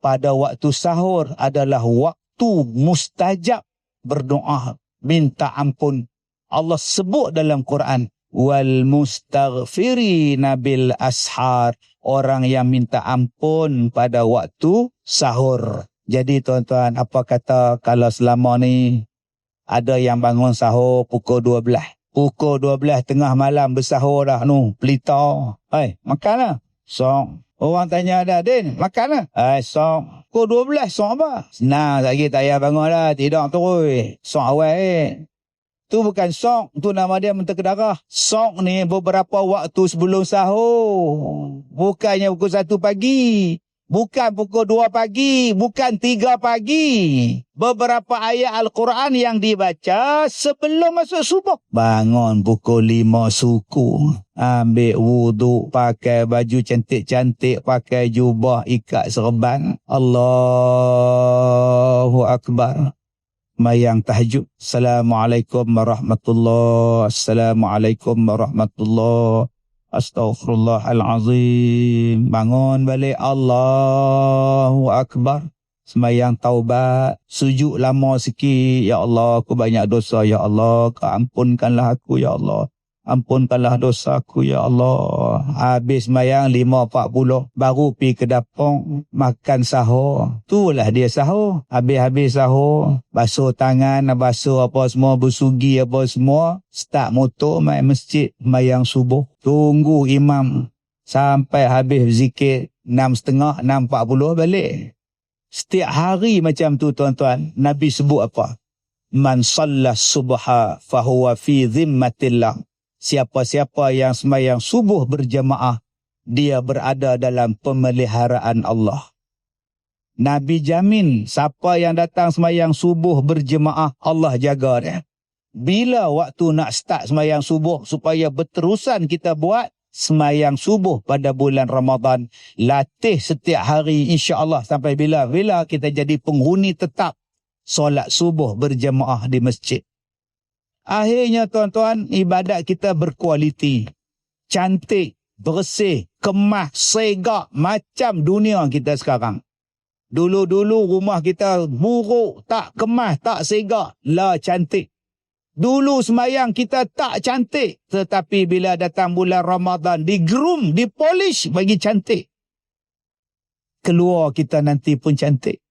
pada waktu sahur adalah waktu mustajab berdoa, minta ampun. Allah sebut dalam Quran, wal mustaghfirina bil ashar, orang yang minta ampun pada waktu sahur. Jadi tuan-tuan, apa kata kalau selama ni ada yang bangun sahur pukul 12. Pukul 12 tengah malam bersahur dah pelita. Makanlah. Sok. Orang tanya dah, Din, makanlah. Sok. Pukul 12 sok apa? Senang lagi, tak payah bangun dah. Tidak terus. Sok awal. Tu bukan sok, tu nama dia mentega darah. Sok ni beberapa waktu sebelum sahur. Bukannya pukul 1 pagi. Bukan pukul 2 pagi, bukan 3 pagi. Beberapa ayat Al-Quran yang dibaca sebelum masuk subuh. Bangun pukul 5 suku. Ambil wuduk, pakai baju cantik-cantik, pakai jubah, ikat serban. Allahu Akbar. Mayang tahajud. Assalamualaikum warahmatullahi. Assalamualaikum warahmatullahi. Astaghfirullahalazim. Bangun balik. Allahu Akbar. Semayang taubat. Sujud lama sikit. Ya Allah, aku banyak dosa. Ya Allah, ampunkanlah aku. Ya Allah, ampunkanlah dosaku. Ya Allah. Habis semayang 5.40. Baru pergi ke dapur. Makan sahur. Itulah dia sahur. Habis-habis sahur. Basuh tangan, basuh apa semua. Bersugi apa semua. Start motor main masjid. Semayang subuh. Tunggu imam sampai habis zikir 6.30, 6.40 balik. Setiap hari macam tu tuan-tuan. Nabi sebut apa? Man sallas subha fahuwa fi zimmatillah. Siapa-siapa yang sembahyang subuh berjamaah, dia berada dalam pemeliharaan Allah. Nabi jamin siapa yang datang sembahyang subuh berjamaah, Allah jaga dia. Bila waktu nak start sembahyang subuh supaya berterusan kita buat sembahyang subuh pada bulan Ramadan. Latih setiap hari insya-Allah sampai bila kita jadi penghuni tetap solat subuh berjamaah di masjid. Akhirnya tuan-tuan, ibadat kita berkualiti, cantik, bersih, kemas, segak macam dunia kita sekarang. Dulu-dulu rumah kita buruk, tak kemas, tak segak, lah cantik. Dulu sembahyang kita tak cantik, tetapi bila datang bulan Ramadan, digroom, dipolish bagi cantik. Keluar kita nanti pun cantik.